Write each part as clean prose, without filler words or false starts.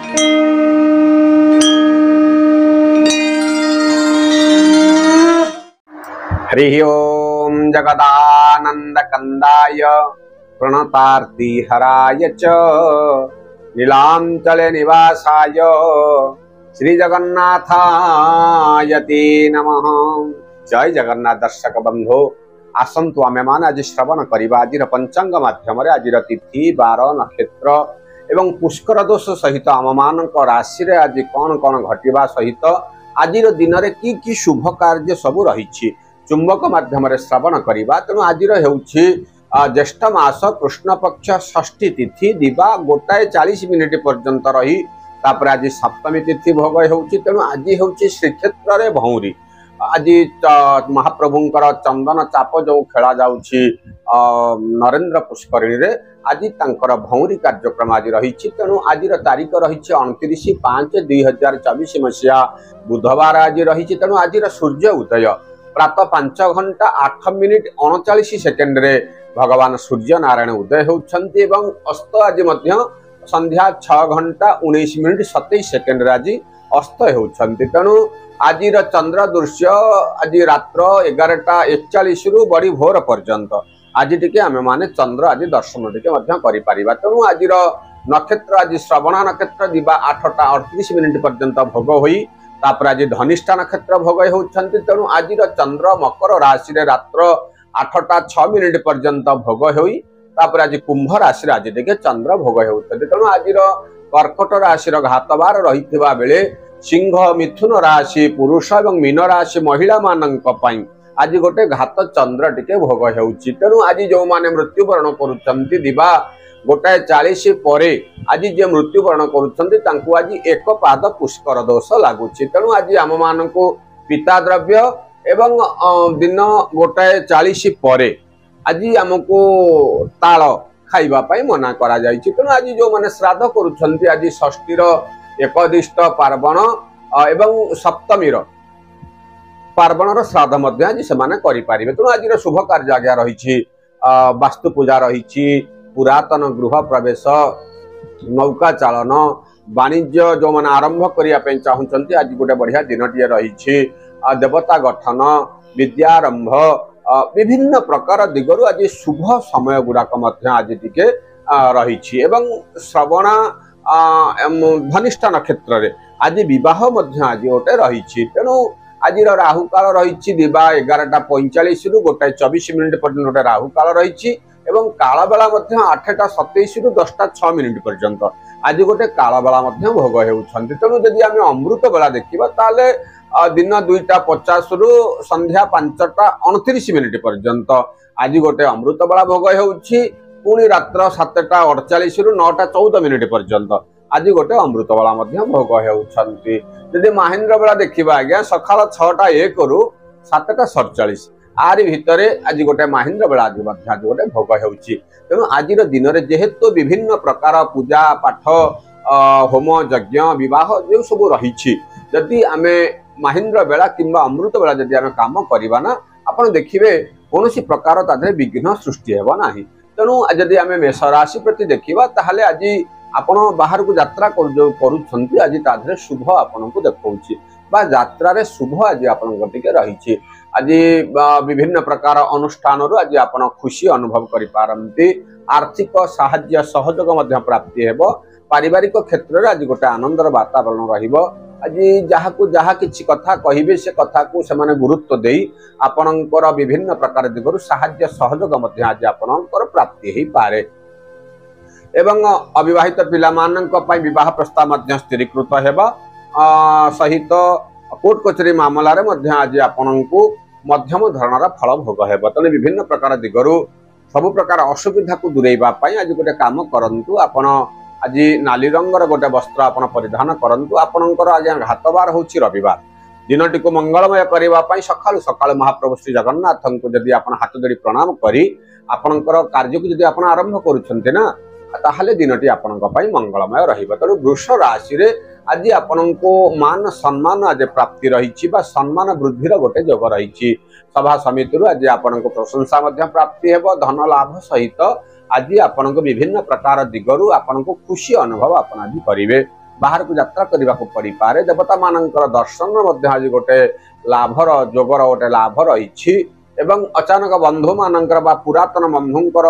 हरि ओम जगदानंद कंदाय प्रणतार्ति हराय च नीलांचल निवासाय श्री जगन्नाथाय ते नमः। जय जगन्नाथ दर्शक बंधु आसंतु आमे मान आज श्रवण करिबा आज पंचांग माध्यम रे आज तिथि बार नक्षत्र एवं पुष्कर दोष सहित आम मान राशि रे आज कौन कौन घटिबा सहित आज दिन रे की शुभ कार्य सब रही चुंबक माध्यम श्रवण करवा। तेणु आज ज्येष्ठ मास कृष्ण पक्ष षष्ठी तिथि दिवा 1:40 पर्यंत रही तापर आज सप्तमी तिथि भोग होउछि। तेणु आज होउछि श्रीक्षेत्र रे भौरी आज महाप्रभुंकर चंदन चाप जो खेला जाउछि नरेंद्र पुष्करिणी रे आज तांकर भौरी कार्यक्रम आज रही। तेणु आज तारीख रही 29/5/2024 मसीहा बुधवार आज रही। तेणु आज सूर्य उदय प्रातः 5:08:39 रे भगवान सूर्य नारायण उदय होउछन्ति एवं अस्त आज मध्य संध्या 6:19:27 रे आज अस्त होउछन्ति। तेणु आज चंद्र दृश्य आज रात्र 11:41 रु बड़ी भोर पर्यंत आज टिके आमे माने चंद्र आज दर्शन टिके मध्य करि परिबा। तेणु आज नक्षत्र आज श्रवणा नक्षत्र दिबा 8:38 पर्यंत भोग होई तापर आज धनिष्ठा नक्षत्र भोग होउछन्ति। तेणु आज चंद्र मकर राशि रे रात्र 8:06 पर्यंत भोग होई तापर आज कुंभ राशि रे आज देखे चंद्र भोग होउछन्ति। तेणु आज कर्कट राशि रो घातवार रहितबा बेले सिंह मिथुन राशि पुरुष एवं मीन राशि महिला मानक पई आज गोटे घात चंद्र टिके भोग होउछि। तेणु आज जो माने मृत्युवरण करूछन्ति दिबा 1:40 परे आज जे मृत्युवरण करूछन्ति तांकु आज एक पाद पुष्कर दोष लागुछि। तेणु आज आम मानकु पिता द्रव्य एवं दिन 1:40 परे आज आमको ताल खाइबा पाई मना करा जायछि। तेणु आज जो माने श्राद्ध करूछन्ति आज षष्ठीर एकदिष्ट पार्वण एवं सप्तमीर पार्वणर श्राद्ध मध्य आज सेमाने करि पारिबे। तेणु आज शुभ कार्य आज्ञा रहिछि वास्तु पूजा रहिछि पुरातन गृह प्रवेश नौका चालन वाणिज्य जो मैंने आरंभ करने चाहते आज गोटे बढ़िया दिन टी रही देवता गठन विद्यारंभ विभिन्न प्रकार दिगरु आज शुभ समय गुड़ाक आज टिके रही श्रवणा धनिष्ठा नक्षत्र रे आज विवाह आज गोटे रही। तेणु आज राहु काल रही दिवा 11:45 रु 1:24 पर्यंत गोटे राहु काल रही एवं काल बेला 8:27 रु 10:06 पर्यंत आज गोटे काल बेला भोग होउछन्ति। तेणु यदि आम अमृत बेला देखा ताले दिन 2:50 रु संध्या 5:29 पर्यंत आज गोटे अमृत बेला भोग होउछि। पुणी रात्र 7:48 रु 9:14 पर्यंत आज गोटे अमृत बेला भोग होउछन्ति। यदि महेंद्र बेला देखा आज्ञा सकाल 6:01 रु 7:47 आरि भितरे आज गोटे महेंद्र बेला आज गोटे भोग होउछि। तेणु आज दिन में जेहेतु विभिन्न प्रकार पूजा पाठ होम यज्ञ विवाह जो सब रही जदि आमे महेंद्र बेला किंबा अमृत बेला जदि आमे काम करिबा ना आपण देखिबे कोनोसी प्रकार तादरे विघ्न सृष्टि हेबा नाही। तेणु जदि आमे मेष राशि प्रति देखिबा ताहले आज आपण बाहर को यात्रा करूछन्ति आज तादरे शुभ आपण को देखौछि बा यात्रा रे शुभ आज आपण टिके रही। आज विभिन्न प्रकार अनुष्ठान आज आपण खुशी अनुभव करि पारंती आर्थिक साहाय्य सहयोग मध्य प्राप्ति हेबो पारिवारिक क्षेत्र रे आज गोटे आनंदर वातावरण रहिबो। आज जहाकू जहा किछि कथा कहिबे से कथा को सेमाने गुरुत्व देई आपणकर विभिन्न प्रकार दिगरु साहाय्य सहयोग मध्य आज आपणकर प्राप्ति हेई पारे एवं अविवाहित पिला मानक पई विवाह प्रस्ताव मध्य स्थिरीकृत हेबो सहित कोर्ट कचेरी मामला रे मध्य आज आपणको मध्यम धरणर फल भोग हेबो। तेणु विभिन्न प्रकार दिगरु सबु प्रकार असुविधा को दूरेबा पाई आज गोटे काम करंतु आपण आज नाली रंगर गोटे वस्त्र आपण परिधान करंतु आपणकर आज घातवार होछि रविवार दिनटी को मंगलमय करबा पाई सकाळु सकाळु महाप्रभु श्री जगन्नाथ को जदि आपण हाथ जोड़ी प्रणाम करी आपणकर कार्य को जदि आपण आरंभ करूछन्ते ना ताहले दिनटी आपणक पाई मंगलमय रहिबो। तेणु वृष राशि रे आज आपणको मान सम्मान आज प्राप्ति रही सम्मान वृद्धि गोटे योग रही सभा समिति आज आपणको प्रशंसा प्राप्ति हेबो धन लाभ सहित आज आपणको विभिन्न प्रकार दिगरु आपणको खुशी अनुभव आपण आज करिवे। बाहर को यात्रा करने को पड़ पारे देवता मानकर दर्शन मध्य आज गोटे लाभर जोगर गोटे लाभ रही एवं अचानक बंधु मानकर बा पुरातन बंधुंकर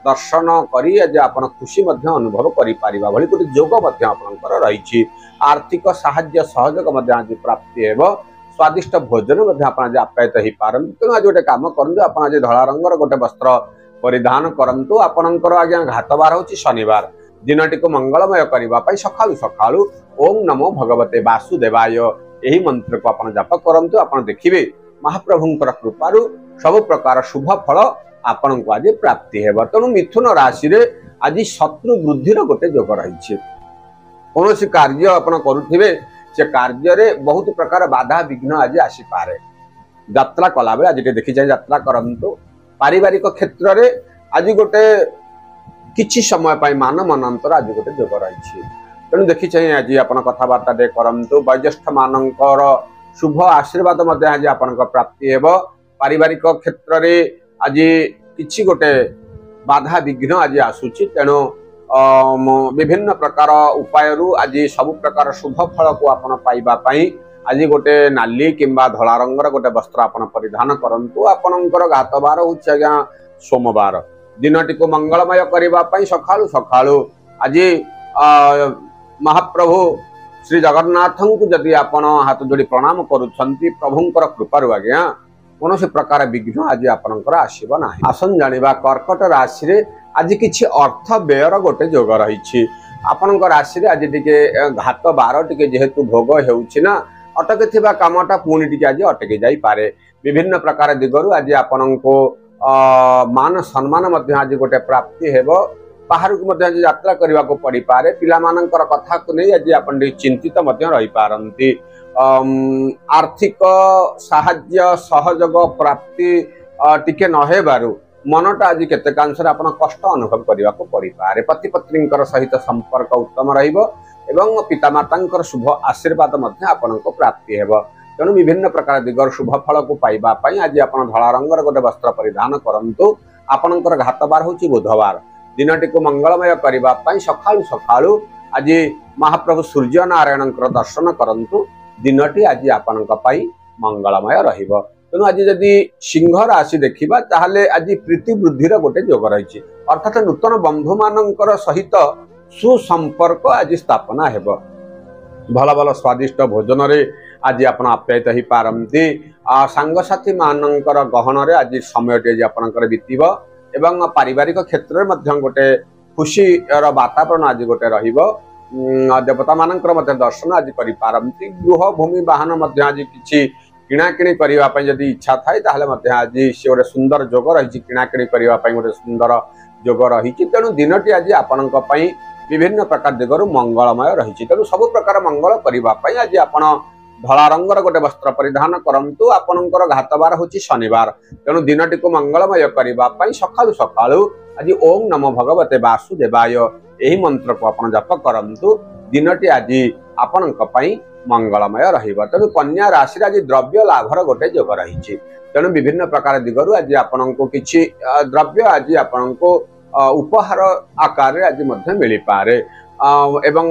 दर्शन करी आज आपण खुशी मध्य अनुभव करि पारिबा भली गोटे जोग मध्य आपनकर रही आर्थिक साहाय्य सहयोग मध्य आज प्राप्ति हेबो स्वादिष्ट भोजन मध्य आपण आज आप्यायित हो पारन तेणु आज गोटे काम करंतु आपण आज धला रंगर गोटे वस्त्र परिधान करंतु आपनकर आज्ञा घातबार होची शनिवार दिनटी को मंगलमय करबा पई सखालु सखालु ओम नमो भगवते वासुदेवाय एही मंत्र को आपण जप करंतु आपण देखिबे महाप्रभुंकर कृपारु सब प्रकार शुभ फल आपण को आज प्राप्ति हेबा तेणु मिथुन राशि रे आज शत्रु वृद्धि गोटे जोग रही कौन सी कार्य आपण करुथिबे से कार्य रे बहुत प्रकार बाधा विघ्न आज आसी पारे यात्रा कला बेले आज देखि जाय यात्रा करंतु पारिवारिक क्षेत्र रे आज गोटे किछि समय पाई मान मनांतर आज गोटे जोग रही तेणु देखि चाहिए आज आपण कथबार्ता दे करंतु वयोज्येष्ठ मानकर शुभ आशीर्वाद मध्य आज आपण प्राप्ति हेबो पारिवारिक क्षेत्र रे आज किछि गोटे बाधा विघ्न आज आसुची तेणु विभिन्न प्रकार उपाय आज सब प्रकार शुभ फल को आपण पाइबा पई आज गोटे नाली किंबा धला रंगर गोटे वस्त्र आपण परिधान करंतु आपणकर घातबार होछि आज्ञा सोमवार दिनटी को मंगलमय करबा पई सखालु सखालु आज महाप्रभु श्री जगन्नाथ को जदि आपण हाथ जोड़ी प्रणाम करुछंती प्रभुंकर कृपारु आज्ञा कौन से प्रकार विघ्न आज आपणकर आसीबो नाही आसन जानिबा कर्कट राशि रे आज किछि अर्थ व्ययर गोटे जोग रही आपणकर राशि रे आज टिके घात बार टिके जेहेतु भोग हेउछि ना अटके थिबा कामटा पुणी टिके आज अटके जाई पारे विभिन्न प्रकार दिगरु आज आपणको मान सम्मान मध्य आज गोटे प्राप्ति हेबो बाहर को मध्य आज यात्रा करबा को पड़ी पारे पिला मानकर कथा को नहीं आज आपण चिंतित मध्य रही पारंती आर्थिक साहाय्य सहयोग प्राप्ति टिके न हेबारु मनटा आज केतेकांश आपण कष्ट अनुभव करबा को पड़ी पारे पति पत्नींकर सहित संपर्क उत्तम रहिबो एवं पितामातांकर शुभ आशीर्वाद मध्य आपण को प्राप्ति हेबो तेणु विभिन्न प्रकार दिगर शुभ फल को पाइबा पई आज आपण धला रंगर गोटे वस्त्र परिधान करंतु आपणकर घातबार होची बुधवार दिनटी को मंगलमय करबा पई सखालु सखालु आज महाप्रभु सूर्य नारायणंकर दर्शन करंतु दिनटी आज आपणक पई मंगलमय रहिबो तेणु आज जदि सिंह राशि देखिबा ताहले आज प्रीति वृद्धिर गोटे जोग रही अर्थात नूतन बंधु मानकर सहित सुसंपर्क आज स्थापना हेबो भल भल स्वादिष्ट भोजन रे आज आपण आप्यायित हो पारंती सांगसाथी मानकर गहन रे आज समयटी आज आपणकर बीतिबो एवं पारिवारिक क्षेत्र में गोटे खुशी वातावरण आज गोटे रहिबो देवता मानकर मध्य दर्शन आज करि पारंती गृह भूमि वाहन मध्य आज किछि किणाकिणी करबा पई जदि इच्छा थाए ताहले मध्य आज से गोटे सुंदर जोग रही किणाकिणी करबा पई गोटे सुंदर जोग रही तेणु दिनटी आज आपणक पई विभिन्न प्रकार दिगरु मंगलमय रही तेणु सब प्रकार मंगल करबा पई आज आपण धला रंगर गोटे वस्त्र परिधान करंतु आपणकर घातबार होची शनिवार तेणु दिनटी को मंगलमय करबा पई सखालु सखालु आज ओम नमो भगवते वासुदेवाय एही मंत्र को आपण जप करंतु दिनटी आज आपणक पई मंगलमय रहिबा तेणु कन्या राशि आज द्रव्य लाभर गोटे जोग रही तेणु विभिन्न प्रकार दिगरु आज आपणको किछि द्रव्य आज आपणको उपहार आकार आज मध्य मिली पारे एवं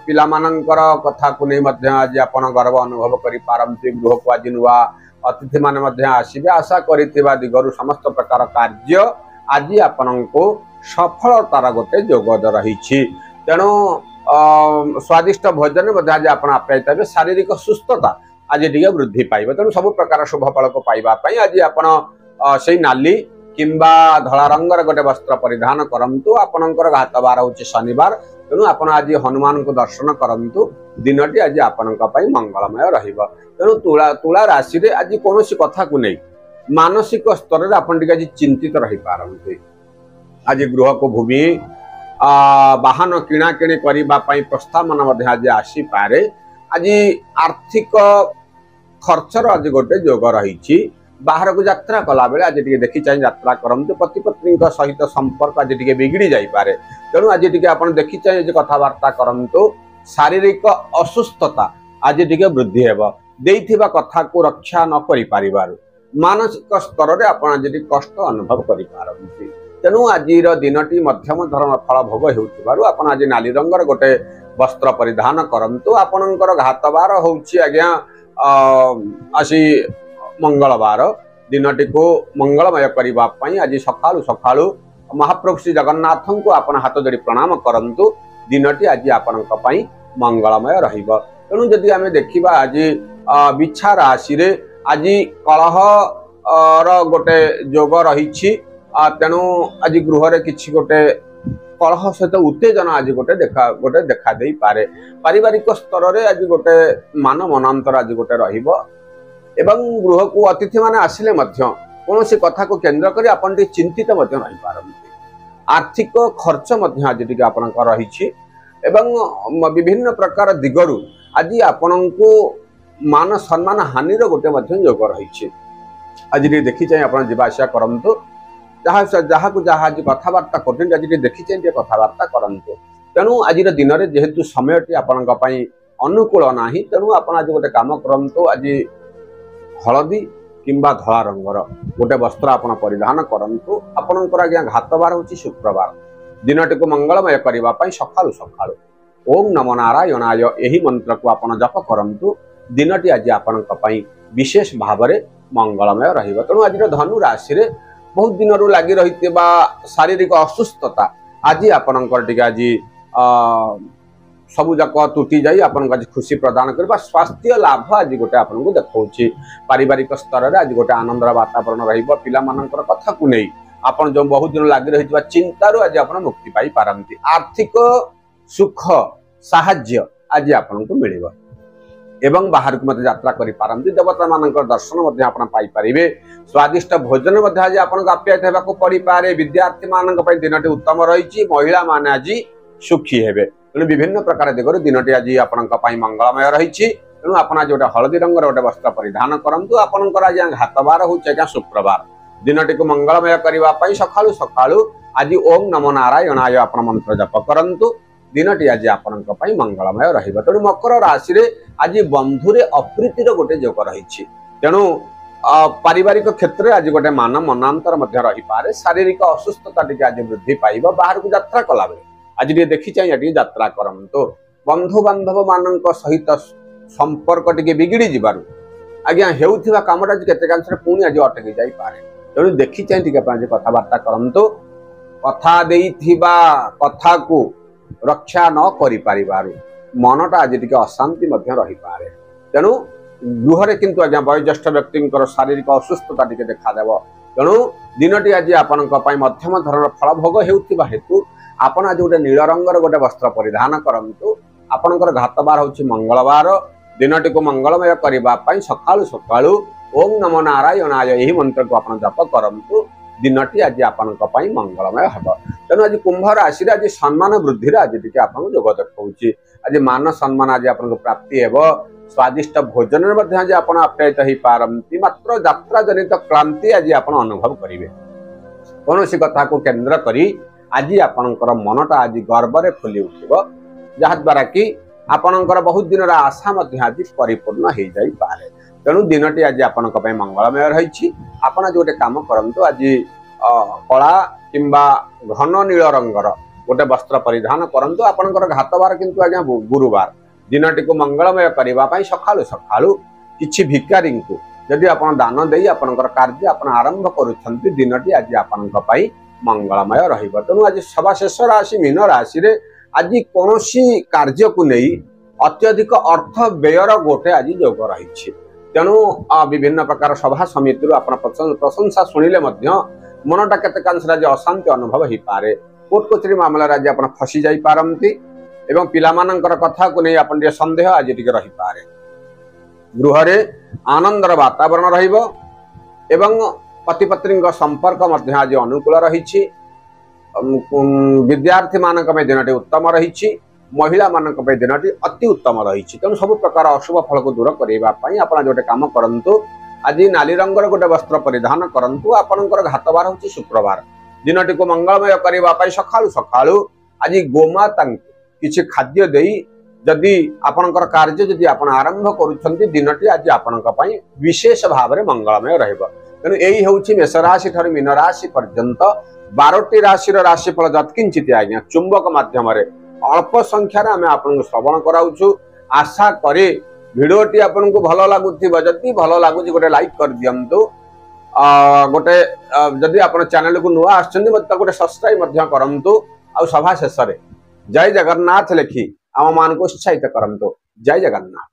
पिला मानकर कथा को नहीं मध्य आज आपण गर्व अनुभव करि पारंती गृह को आज नुआ अतिथि माने मध्य आसीबे आशा करिथिबा दिगरु समस्त प्रकार कार्य आज आपणको सफलतार गोटे जोग रही तेणु स्वादिष्ट भोजन मध्य आज आपण आप्यायित शारीरिक सुस्थता आज टिके वृद्धि पाइबे तेणु सब प्रकार शुभ फल को पाइबा पई आज आपण सेई नाली किंबा धला रंगर गोटे वस्त्र परिधान करंतु आपणकर घातबार होची शनिवार तेणु आपण आज हनुमान को दर्शन करंतु दिनटी आज आपणक पई मंगलमय रहिबो तेणु तुला राशि रे आज कोनोसी कथा को नहीं मानसिक स्तर रे आपण टिके आज चिंतित रहि पारंती आज गृह को भूमि वाहन किणाकिणी करबा पई प्रस्तावना मध्ये आज आसी पारे आज आर्थिक खर्चर आज गोटे जोग रही बाहर को यात्रा कला बेले आज टिके देखि चाहि यात्रा करंतु पति पत्नी सहित संपर्क आज टिके बिगड़ी जाई पारे तेणु आज टिके आपण देखि चाहि कथबार्ता करंतु शारीरिक असुस्थता आज टिके वृद्धि हेबो देइथिबा कथा को रक्षा न करि पारिबारु मानसिक स्तर रे आपण आज टिके कष्ट अनुभव करि पारंती तेणु आज दिनटी मध्यम धरण फल भोग होउथिबारु आपण आज नाली रंगर गोटे वस्त्र परिधान करंतु आपणकर घातबार होउछि आज्ञा आसी मंगलवार दिनटी को मंगलमय करबा पई आज सकाळु सकाळु महाप्रभु श्री जगन्नाथ को आपण हाथ जोड़ी प्रणाम करंतु दिनटी आज आपणक पई मंगलमय रहिबो। तेणु जदि आमे देखिबा आज बिछा राशि रे आज कलह गोटे जोग रही तेणु आज गृह रे किछि गोटे कलह सहित उत्तेजना आज गोटे देखा दे पारे पारिवारिक स्तर रे आज गोटे मान मनांतर आज गोटे रहिबो एवं गृह को अतिथि माने आसिले मध्य कौन सी कथा को केंद्र करी आपण टी चिंतित मध्य रहि पारंती। आर्थिक खर्च मध्य आज टी आपनक रही एवं विभिन्न प्रकार दिगरु आज आपण को मान सम्मान हानिर गोटे मध्य योग रही आज देखी चाहिए आप जावासिया करंतु जहाँ को जहाँ आज कथबार्ता कर आज देखी चाहिए कथबार्ता करंतु। तेणु आज दिन में जेहेतु समयटी आपण अनुकूल ना तेणु आप आज गोटे काम करंतु आज हलदी किंबा धला रंगर गोटे वस्त्र आपण परिधान करंतु आपणकर आज्ञा घातबार होची शुक्रवार दिनटी को मंगलमय करने सकाळु सकाळु ओम नमो नारायणाय एही मंत्र को आपण जप करंतु दिनटी आज आपणक पई विशेष भाव में मंगलमय रहिबो। तेणु आज धनु राशि रे बहुत दिन रू लगी रही शारीरिक असुस्थता आज आपणकर टिके आज सबु जाक तुटी जाई आपन आज खुशी प्रदान करबा स्वास्थ्य लाभ आज गोटे आपन को देखौछि। पारिवारिक स्तर रे आज गोटे आनंदर वातावरण रहिबो पिला मानकर कथा को नै आपन जो बहुत दिन लगी रहितबा चिंता रो आज आपन मुक्ति पाई पारंती। आर्थिक सुख साहाय्य आज आपन को मिलिबो एवं बाहर को मते यात्रा करि पारंती देवता मानकर दर्शन मध्य आपन पाई परिबे स्वादिष्ट भोजन मध्य आज आपन को आप्यायित हेबा को पड़ी पारे विद्यार्थी मानक पई दिनटी उत्तम रहिछि महिला माने आज सुखी हेबे। तेणु विभिन्न प्रकार दिगरु दिनटी आज आपणक पई मंगलमय रही तेणु आप आज गोटे हलदी रंगर गोटे वस्त्र परिधान करंतु आपणकर आज घातबार होउछि आज्ञा शुक्रवार दिनटी को मंगलमय करने सकाळु सकाळु आज ओम नमो नारायणाय आपण मंत्र जप करंतु दिनटी आज आपणक पई मंगलमय रहिबो। तेणु मकर राशि रे आज बंधुरे अप्रीतिर गोटे जोग रही तेणु पारिवारिक क्षेत्र में आज गोटे मान मनांतर मध्य रही पारे शारीरिक असुस्थता टी आज वृद्धि पाइबो बाहर को यात्रा कला बेले आज देखी चाहिए यात्रा करंतु बंधु बांधव मान सहित संपर्क टी बिगिड़ी जीवार आज्ञा हेउथिबा कामटा केतेकांश पुणी आज अटकी जाई पारे। तेणु देखी चाहिए आज कथबार्ता करंतु कथा देइथिबा कथा को रक्षा न करि पारिबारु मनटा आज टिके अशांति मध्य रही पारे। तेणु गृह किंतु आज्ञा वयोज्येष्ठ व्यक्ति शारीरिक असुस्थता टी देखादेव। तेणु दिनटी आज आपणक पई मध्यम धरण फल भोग हेउथिबा हेतु आपण आज गोटे नील रंगर गोटे वस्त्र परिधान करंतु आपणकर घातबार होछि मंगलवार दिनटी को मंगलमय करने सकाळु सकाळु ओम नमो नारायणाय एही मंत्र को आपण जप करंतु दिनटी आज आपणक पई मंगलमय हेबो। तेणु आज कुंभ राशि आज सम्मान वृद्धि आज टिके आपन जोग देखौछि आज मान सम्मान आज आपन प्राप्ति हेबो स्वादिष्ट भोजन मध्ये आज आपण आप्यायित होई पारंती मात्र यात्रा जनित क्लांति आज आपण अनुभव करिवे कोनोसी कथा को केंद्र करी आज आपणकर मनटा आज गर्व रे फुली उठिबो जहा द्वारा कि आपणकर बहुत दिन आशा मध्य आज परिपूर्ण हो जाई पारे। तेणु दिनटी आज आपणक पई मंगलमय रही आपण आज गोटे काम करंतु आज कला किंबा घन नील रंगर गोटे वस्त्र परिधान करंतु आपणकर घातबार किंतु आज्ञा गुरुवार दिनटी को मंगलमय करने सकाळु सकाळु किछि भिकारी को जदि आपण दान देई आपणकर कार्य आपण आरंभ करूछंती दिनटी आज आपणक पई मंगलमय रहिबो। तेणु आज सभा शेष राशि मीन राशि रे आज कौनसी कार्य को नहीं अत्यधिक अर्थ व्ययर गोटे आज योग रही तेणु विभिन्न प्रकार सभा समिति आप प्रशंसा शुणिले मनटा केतेकांश आज अशांति अनुभव हो पारे कोर्ट कचेरी मामला आज आप फसी जाई पारंती एवं पिलामानंकर कथा को नहीं आप संदेह आज टिके रही पारे। गृह रे आनंदर वातावरण रहिबो एवं पति पत्नी संपर्क मध्य आज अनुकूल रही विद्यार्थी मानक में दिनटी उत्तम रही महिला मानक में दिनटी अति उत्तम रही तेणु सब प्रकार अशुभ फल को दूर करने आप गोटे काम करंतु आज नाली रंगर गोटे वस्त्र परिधान करंतु आपणकर घातबार होछि शुक्रवार दिनटी को मंगलमय करने सकाळु सकाळु आज गोमाता किछि खाद्य देई जदि आपणकर कार्य जदि आपण आरंभ करूछंती दिनटी आज आपणक पई विशेष भाव में मंगलमय रहिबो। तेणु यही होछि मेष राशि ठाରୁ मीन राशि पर्यंत 12ଟି राशि राशिफल जत्किंचित आज्ञा चुंबक माध्यम अल्प संख्यार आम आपन श्रवण कराऊछु। आशा करे भिडियोटी आपन को भल लगुथिबो, जदि भल लगुची गोटे लाइक कर दियंतु। गोटे जदि आपन चैनल को नुआ आछंदी मत गोटे सब्सक्राइब मध्य करंतु। आ सभा शेष रे जय जगन्नाथ लिखि आम मान को उत्साहित करंतु। जय जगन्नाथ।